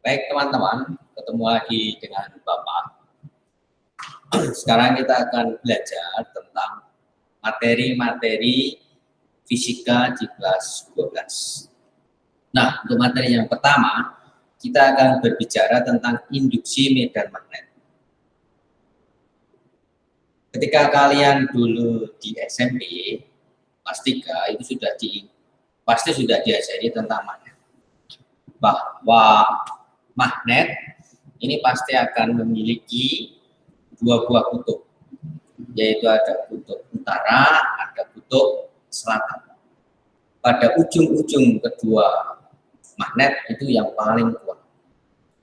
Baik teman-teman, ketemu lagi dengan Bapak. Sekarang kita akan belajar tentang materi-materi fisika di kelas 12. Nah, untuk materi yang pertama, kita akan berbicara tentang induksi medan magnet. Ketika kalian dulu di SMP, kelas 3, itu pasti sudah diajari tentang magnet. Bahwa magnet ini pasti akan memiliki dua buah kutub, yaitu ada kutub utara, ada kutub selatan. Pada ujung-ujung kedua magnet itu yang paling kuat.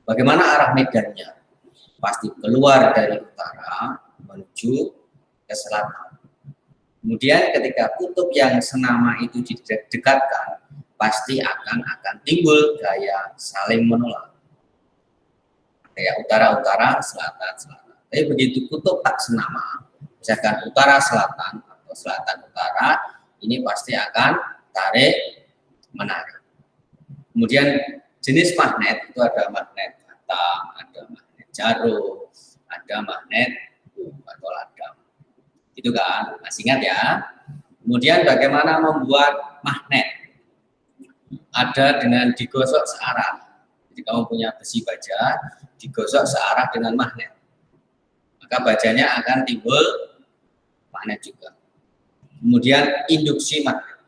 Bagaimana arah medannya? Pasti keluar dari utara menuju ke selatan. Kemudian ketika kutub yang senama itu didekatkan, pasti akan timbul gaya saling menolak. Kayak utara-utara, selatan-selatan. Tapi begitu kutub tak senama, misalkan utara-selatan atau selatan-utara, ini pasti akan tarik-menarik. Kemudian jenis magnet itu ada magnet batam, ada magnet jarum, ada magnet atau ladang. Itu kan, masih ingat ya. Kemudian bagaimana membuat magnet? Ada dengan digosok searah. Jadi kamu punya besi baja, digosok searah dengan magnet, maka bajanya akan timbul magnet juga. Kemudian induksi magnet.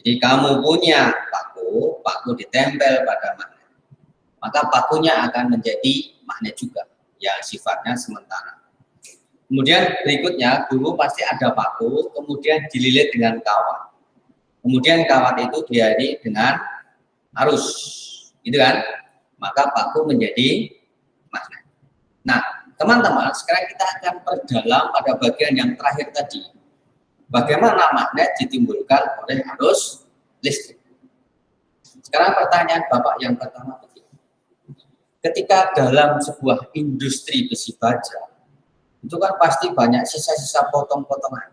Jadi kamu punya paku ditempel pada magnet, maka pakunya akan menjadi magnet juga, yang sifatnya sementara. Kemudian berikutnya, dulu pasti ada paku, kemudian dililit dengan kawat. Kemudian kawat itu diaduk dengan arus, gitu kan? Maka paku menjadi magnet. Nah, teman-teman, sekarang kita akan perdalam pada bagian yang terakhir tadi. Bagaimana magnet ditimbulkan oleh arus listrik. Sekarang pertanyaan Bapak yang pertama begini. Ketika dalam sebuah industri besi baja, itu kan pasti banyak sisa-sisa potong-potongan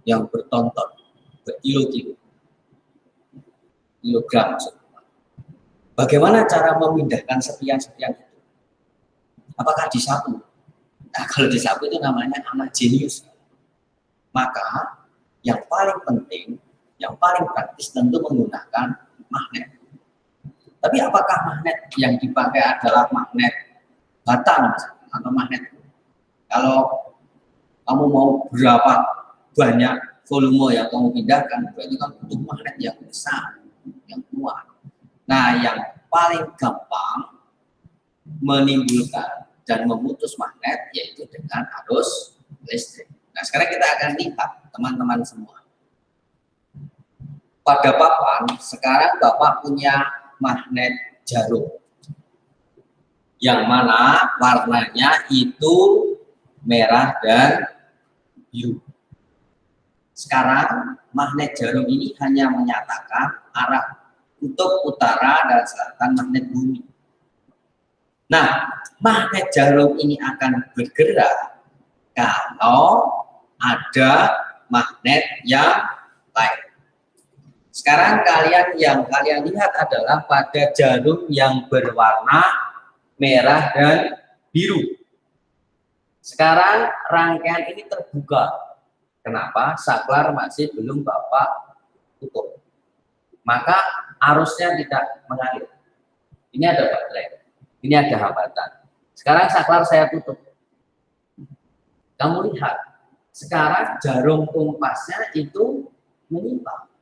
yang bertonton, kilogram maksudnya. Bagaimana cara memindahkan sepian-sepian itu? Apakah disapu? Nah, kalau disapu itu namanya anak jenius. Maka yang paling penting, yang paling praktis tentu menggunakan magnet. Tapi apakah magnet yang dipakai adalah magnet batam atau magnet? Kalau kamu mau berapa banyak volume yang kamu pindahkan, berarti kan butuh magnet yang besar, yang kuat. Nah, yang paling gampang menimbulkan dan memutus magnet yaitu dengan arus listrik. Nah, sekarang kita akan lihat teman-teman semua. Pada papan, sekarang Bapak punya magnet jarum. Yang mana warnanya itu merah dan biru. Sekarang magnet jarum ini hanya menyatakan arah kutub utara dan selatan magnet bumi. Nah, magnet jarum ini akan bergerak kalau ada magnet yang lain. Sekarang yang kalian lihat adalah pada jarum yang berwarna merah dan biru. Sekarang rangkaian ini terbuka. Kenapa? Saklar masih belum Bapak tutup. Maka arusnya tidak mengalir. Ini ada baterai, ini ada hambatan. Sekarang saklar saya tutup. Kamu lihat, sekarang jarum kompasnya itu menyimpang.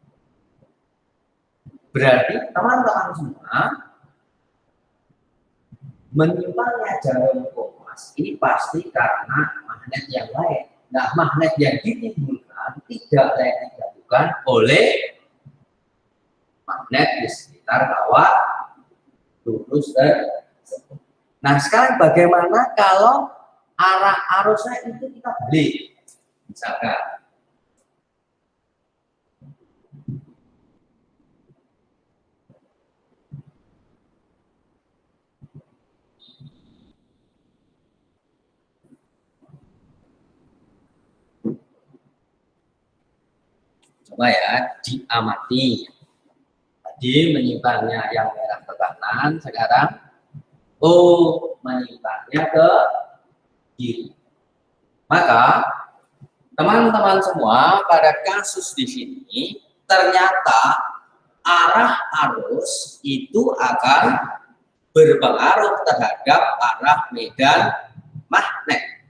Berarti teman-teman semua, menyimpangnya jarum kompas ini pasti karena magnet yang lain. Nah, magnet yang ditimbulkan tidak lain tidak bukan oleh magnet di sekitar kawat lurus tersebut. Nah, sekarang bagaimana kalau arah arusnya itu kita balik? Misalkan coba ya, diamati. Tadi menyimpangnya yang merah ke kanan, sekarang O melipatnya ke kiri. Maka teman-teman semua, pada kasus di sini ternyata arah arus itu akan berpengaruh terhadap arah medan magnet.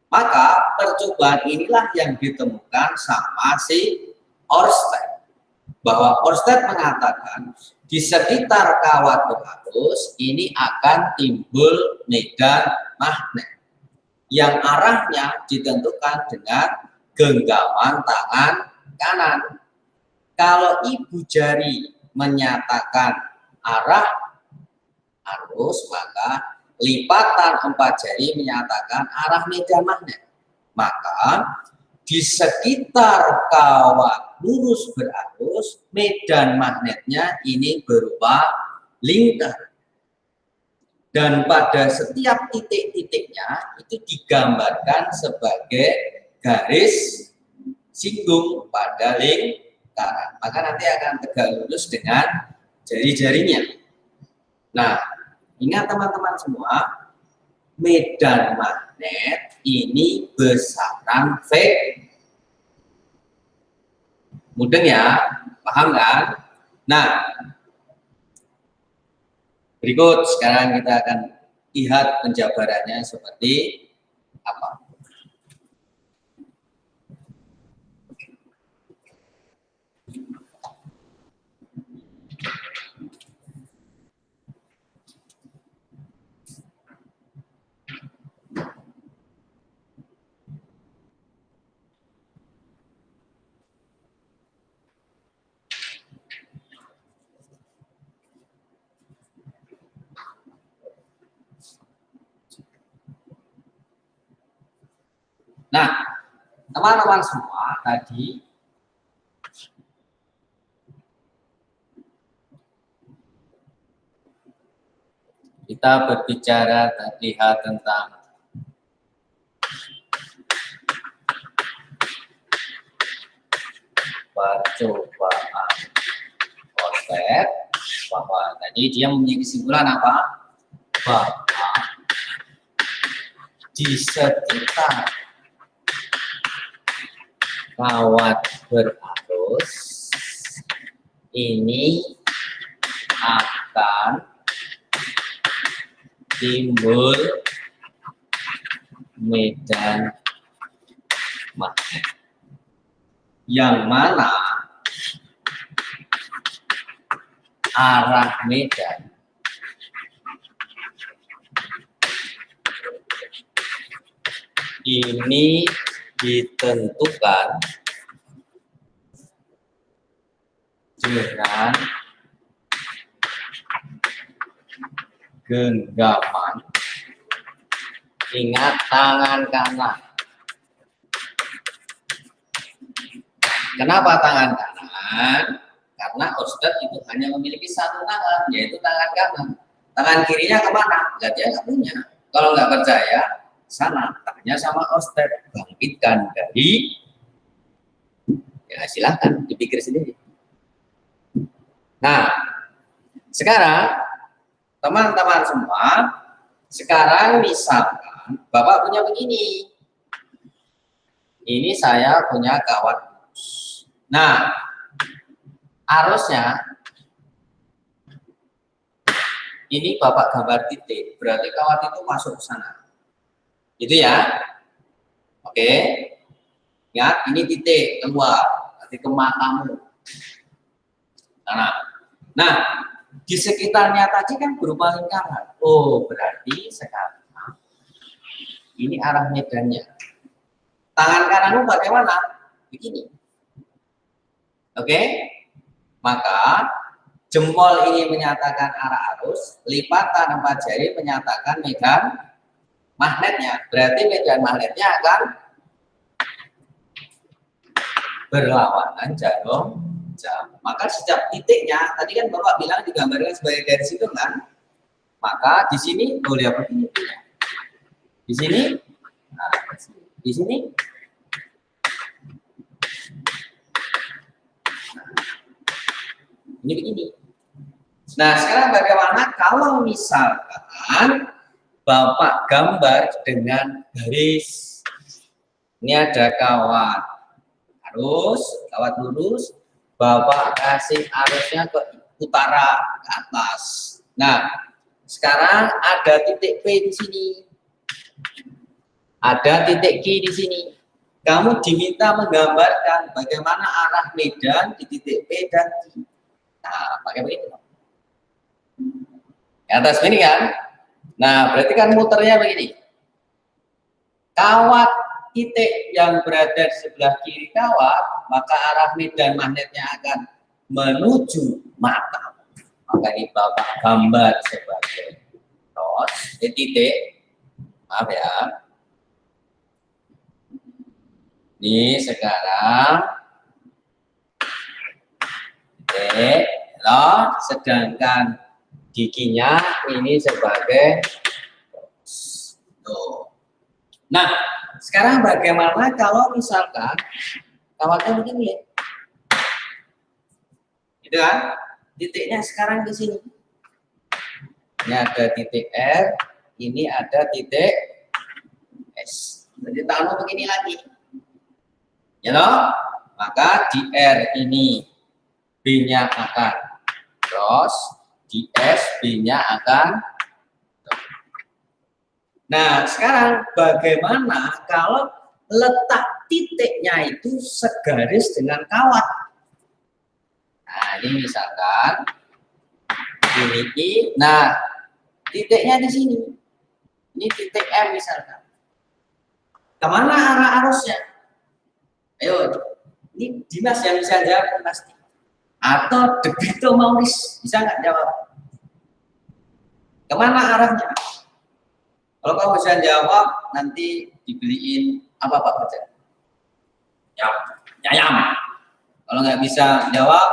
Maka percobaan inilah yang ditemukan sama si Ørsted, bahwa Ørsted mengatakan di sekitar kawat berarus ini akan timbul medan magnet yang arahnya ditentukan dengan genggaman tangan kanan. Kalau ibu jari menyatakan arah arus, maka lipatan 4 jari menyatakan arah medan magnet. Maka di sekitar kawat lurus berarus, medan magnetnya ini berupa lingkar. Dan pada setiap titik-titiknya itu digambarkan sebagai garis singgung pada lingkaran. Maka nanti akan tegak lurus dengan jari-jarinya. Nah, ingat teman-teman semua, medan magnet ini besaran V. Mudeng ya, paham kan? Nah, berikut sekarang kita akan lihat penjabarannya seperti apa. Nah, teman-teman semua, tadi kita berbicara terlihat tentang percobaan Ørsted, bahwa tadi dia mempunyai kesimpulan apa? Bahwa di sekitar kawat berarus ini akan timbul medan magnet, yang mana arah medan ini ditentukan dengan genggaman, ingat, tangan kanan. Kenapa tangan kanan? Karena Ørsted itu hanya memiliki satu tangan, yaitu tangan kanan. Tangan kirinya kemana? Nggak, dia nggak punya. Kalau nggak percaya, sana tanya sama Ørsted, bangkitkan dari, ya silahkan dipikir sendiri. Nah, sekarang teman-teman semua, sekarang misalkan Bapak punya begini, ini saya punya kawat. Nah, arusnya ini Bapak gambar titik, berarti kawat itu masuk ke sana. Itu ya. Oke. Ya, ini titik keluar, nanti ke matamu. Nah, di sekitarnya tadi kan berupa lingkaran. Oh, berarti sekarang ini arah medannya. Tangan kananmu bagaimana? Begini. Oke? Maka jempol ini menyatakan arah arus, lipatan 4 jari menyatakan medan magnetnya. Berarti medan magnetnya akan berlawanan jarum jam. Maka setiap titiknya, tadi kan Bapak bilang digambarkan sebagai garis itu kan? Maka di sini boleh apa ini? Di sini, nah, di sini, ini begini. Nah, sekarang bagaimana kalau misalkan Bapak gambar dengan garis. Ini ada kawat lurus, Bapak kasih arusnya ke utara, ke atas. Nah, sekarang ada titik P di sini. Ada titik Q di sini. Kamu diminta menggambarkan bagaimana arah medan di titik P dan Q. Nah, pakai begini. Di atas ini kan. Nah, berarti kan muternya begini. Kawat titik yang berada di sebelah kiri kawat, maka arah medan magnetnya akan menuju mata. Maka ini Bapak gambar sebagai cross, titik. Maaf ya. Ini sekarang titik, loh, sedangkan giginya ini sebagai tuh. Nah, sekarang bagaimana kalau misalkan kawatnya begini ya? Gitu kan? Titiknya sekarang di sini. Ini ada titik R, ini ada titik S. Jadi taruh begini lagi. Ya loh? Maka di R ini B-nya akan cross, di S B-nya akan. Nah, sekarang bagaimana kalau letak titiknya itu segaris dengan kawat? Nah, ini misalkan ini, nah titiknya di sini. Ini titik M misalkan. Kemana arah arusnya? Ayo, ini Dimas yang bisa jawab pasti. Atau Debito Maurice bisa nggak jawab? Kemana arahnya? Kalau kamu bisa jawab, nanti dibeliin apa Pak Baca? Ya, ayam. Kalau nggak bisa jawab,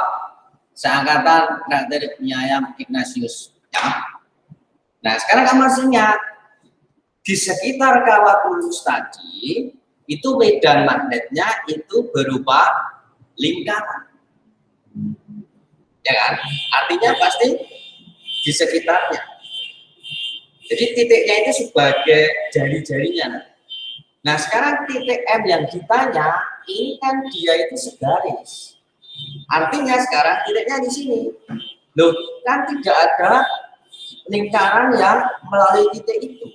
seangkatan nggak dari penyayam Ignatius. Ya. Nah, sekarang kamu harus ingat, di sekitar kawat lurus tadi, itu medan magnetnya itu berupa lingkaran. Ya kan? Artinya pasti di sekitarnya. Jadi titiknya itu sebagai jari-jarinya. Nah, sekarang titik M yang ditanya, ini kan dia itu segaris. Artinya sekarang titiknya di sini. Loh, kan tidak ada lingkaran yang melalui titik itu.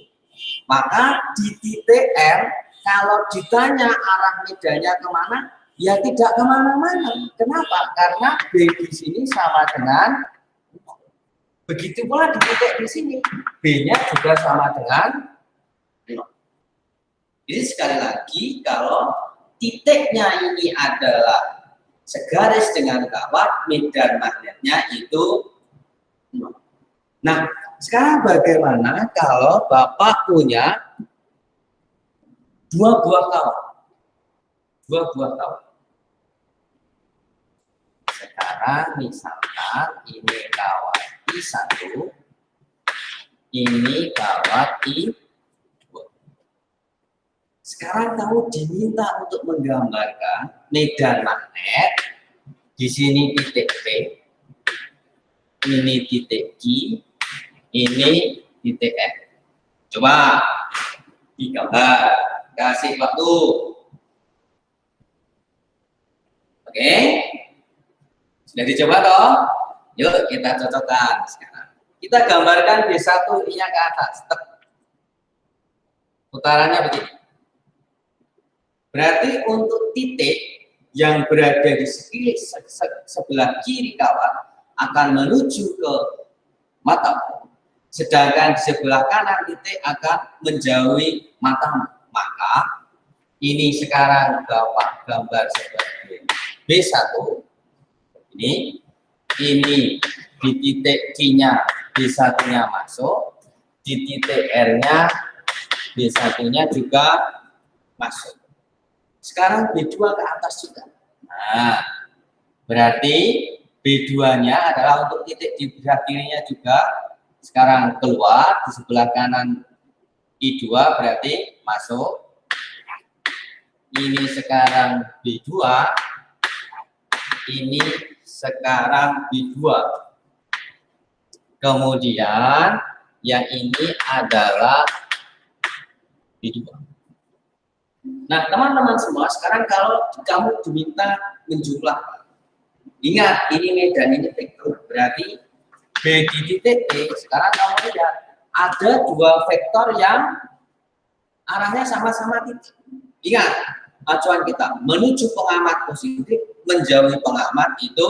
Maka di titik M, kalau ditanya arah medannya kemana, ya tidak kemana-mana. Kenapa? Karena B di sini sama dengan, begitu pula di titik di sini, B-nya juga sama dengan 0. Jadi sekali lagi, kalau titiknya ini adalah segaris dengan kawat, medan magnetnya itu 0. Nah, sekarang bagaimana kalau Bapak punya dua buah kawat? Dua buah kawat. Sekarang misalkan ini kawat I1, ini kawat I2. Sekarang kamu diminta untuk menggambarkan medan magnet. Di sini titik P, ini titik Q, ini titik F. Coba digambar, kasih waktu. Oke, sudah dicoba toh? Yuk kita cocokkan sekarang. Kita gambarkan B1 ininya ke atas. Putarannya begini. Berarti untuk titik yang berada di sebelah kiri kawat akan menuju ke matamu, sedangkan di sebelah kanan titik akan menjauhi matamu. Maka ini sekarang Bapak gambar sebagai B1. Ini di titik Q-nya B1-nya masuk, di titik R-nya B1-nya juga masuk. Sekarang B2 ke atas juga. Nah, berarti B2-nya adalah untuk titik di sebelah kirinya juga sekarang keluar, di sebelah kanan I2 berarti masuk. Ini sekarang B2, ini sekarang B2. Kemudian yang ini adalah B2. Nah, teman-teman semua, sekarang kalau kamu diminta menjumlahkan, ingat ini medan, ini vektor, berarti B di titik E. Sekarang kamu lihat ada dua vektor yang arahnya sama-sama titik. Ingat acuan kita menuju pengamat positif, menjauhi pengamat itu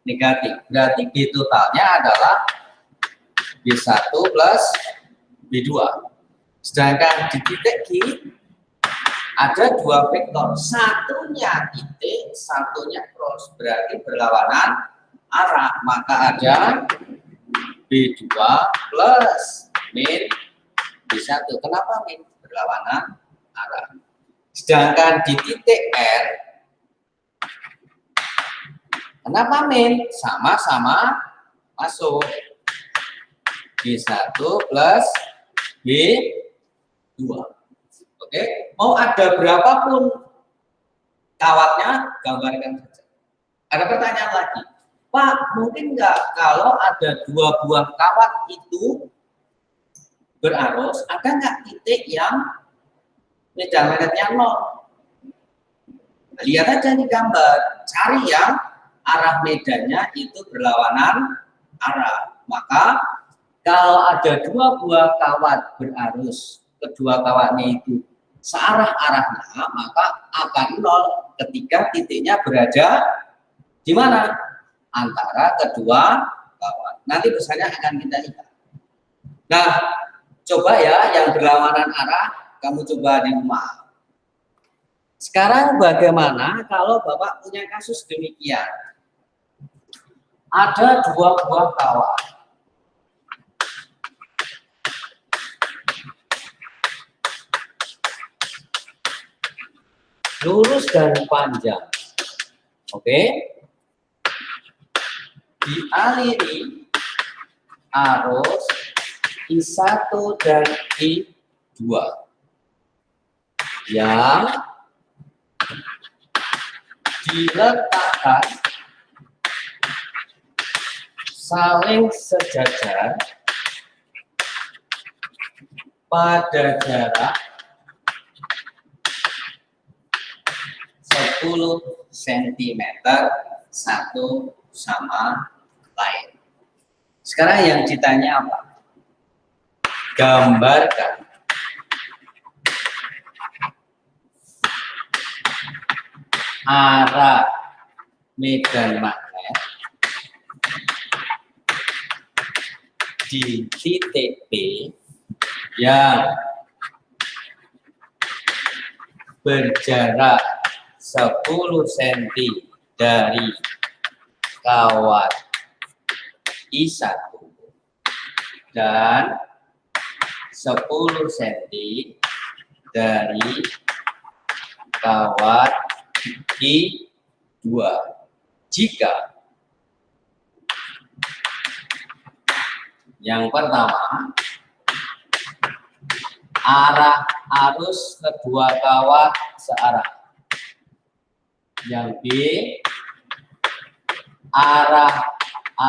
negatif. Berarti B totalnya adalah B1 plus B2. Sedangkan di titik Q ada dua vektor, satunya titik, satunya cross, berarti berlawanan arah. Maka ada B2 plus min B1. Kenapa min? Berlawanan arah. Sedangkan di titik R, kenapa min? Sama-sama masuk. B1 plus B2. Oke, mau ada berapapun kawatnya, gambarkan saja. Ada pertanyaan lagi, Pak, mungkin nggak kalau ada dua buah kawat itu berarus, ada nggak titik yang medan magnetnya 0? Lihat aja di gambar, cari yang arah medannya itu berlawanan arah. Maka kalau ada dua buah kawat berarus, kedua kawatnya itu searah arahnya, maka akan 0 ketika titiknya berada di mana? Antara kedua kawat. Nanti besarnya akan kita lihat. Nah, coba ya yang berlawanan arah, kamu coba di rumah. Sekarang bagaimana kalau Bapak punya kasus demikian? Ada dua buah kawat. Lurus dan panjang. Oke. Dialiri arus I1 dan I2 yang diletakkan saling sejajar pada jarak 10 cm satu sama lain. Sekarang yang ditanya apa? Gambarkan arah medan magnet di titik P yang berjarak 10 cm dari kawat I1 dan 10 cm dari kawat I2. Jika yang pertama arah arus kedua kawat searah, yang B arah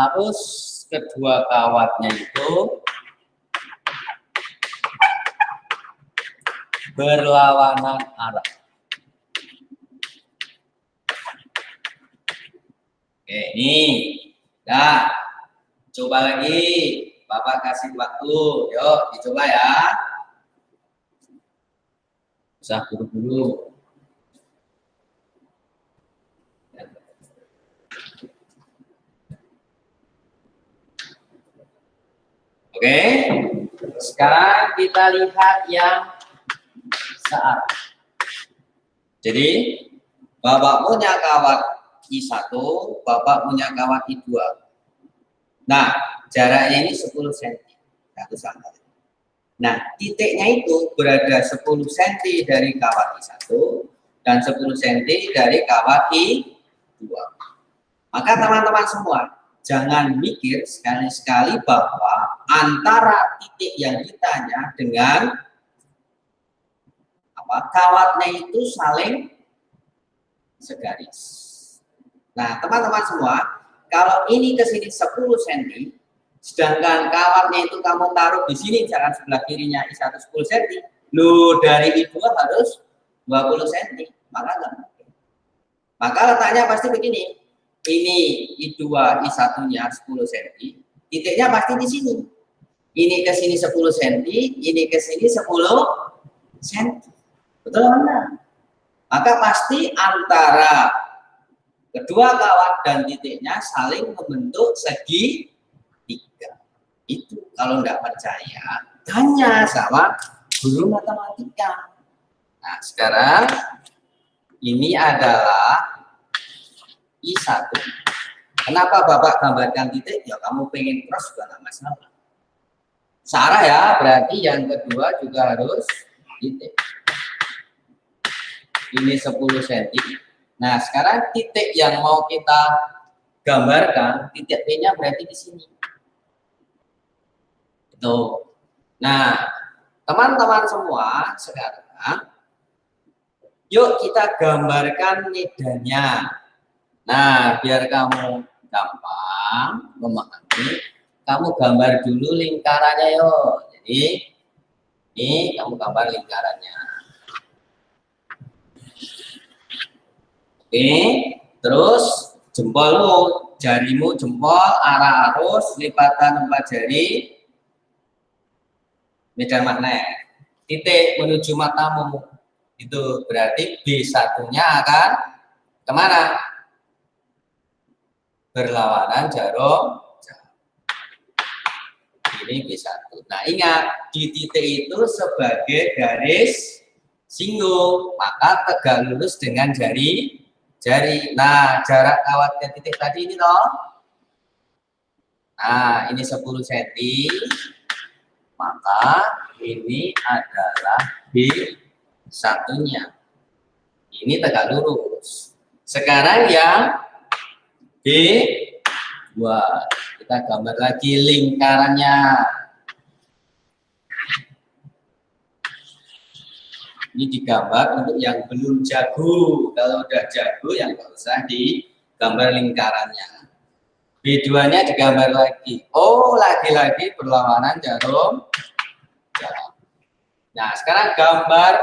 arus kedua kawatnya itu berlawanan arah. Oke, ini nah coba lagi, Bapak kasih waktu, yuk dicoba ya, usah buru-buru. Oke, sekarang kita lihat yang searah. Jadi Bapak punya kawat I1, Bapak punya kawat I2. Nah, jaraknya ini 10 cm satu sama lain. Nah, titiknya itu berada 10 cm dari kawat I1 dan 10 cm dari kawat I2. Maka teman-teman semua, jangan mikir sekali-sekali bahwa antara titik yang ditanya dengan kawatnya itu saling segaris. Nah, teman-teman semua, kalau ini ke sini 10 cm, Sedangkan kawatnya itu kamu taruh di sini, jangan sebelah kirinya I1 10 cm. Lu dari I2 harus 20 cm. Maka enggak mungkin. Maka letaknya pasti begini. Ini I2, I1-nya 10 cm. Titiknya pasti di sini. Ini ke sini 10 cm, ini ke sini 10 cm. Betul mana? Maka pasti antara kedua kawat dan titiknya saling membentuk segi tiga. Itu kalau nggak percaya, tanya sama guru matematika. Nah, sekarang ini adalah I1. Kenapa Bapak gambarkan titik? Ya kamu pengen cross juga nggak masalah. Sarah ya, berarti yang kedua juga harus titik. Ini 10 cm. Nah, sekarang titik yang mau kita gambarkan, titik P-nya berarti di sini. Tuh. Nah, teman-teman semua sekarang yuk kita gambarkan medannya. Nah, biar kamu gampang memahami, kamu gambar dulu lingkarannya yuk. Jadi, ini kamu gambar lingkarannya. Oke, terus jempolmu, jarimu jempol, arah arus, lipatan 4 jari, medan magnet. Titik menuju matamu. Itu berarti B1-nya akan kemana? Berlawanan jarum. Ini B1. Nah, ingat, di titik itu sebagai garis singgung, maka tegak lurus dengan jari. Nah, jarak kawat ke titik tadi ini toh. Nah, ini 10 cm. Maka ini adalah B1-nya. Ini tegak lurus. Sekarang yang B2. Kita gambar lagi lingkarannya. Ini digambar untuk yang belum jago. Kalau udah jago, yang nggak usah digambar lingkarannya. B2-nya digambar lagi. Oh, lagi-lagi berlawanan jarum. Nah, sekarang gambar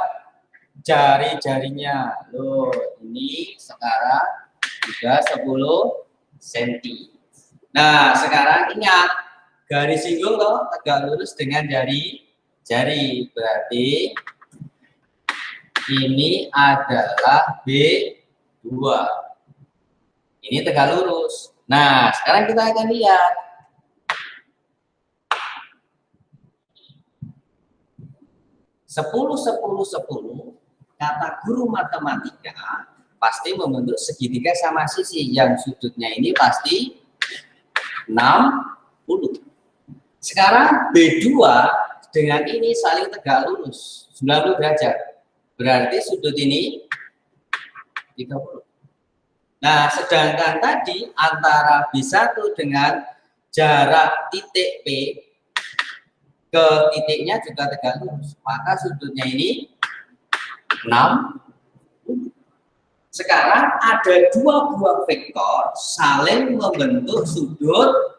jari-jarinya. Loh, ini sekarang juga 10 cm. Nah, sekarang ingat, garis singgung loh, tegak lurus dengan jari. Berarti ini adalah B2. Ini tegak lurus. Nah, sekarang kita akan lihat. Sepuluh, kata guru matematika pasti membentuk segitiga sama sisi. Yang sudutnya ini pasti 60. Sekarang B2 dengan ini saling tegak lurus 90 derajat. Berarti sudut ini 30. Nah, sedangkan tadi antara B1 dengan jarak titik P ke titiknya juga tegak lurus. Maka sudutnya ini 6. Sekarang ada dua buah vektor saling membentuk sudut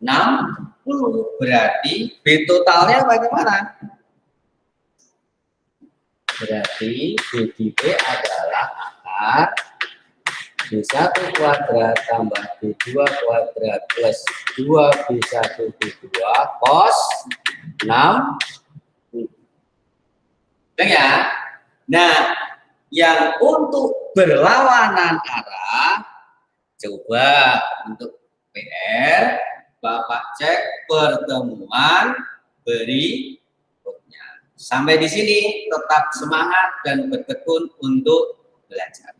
60. Berarti B totalnya bagaimana? Berarti B di B adalah akar B1 kuadrat tambah B2 kuadrat plus 2B1 B2 cos 6. Betul ya? Nah, yang untuk berlawanan arah, coba untuk PR, Bapak cek pertemuan berikutnya. Sampai di sini tetap semangat dan bertekun untuk belajar.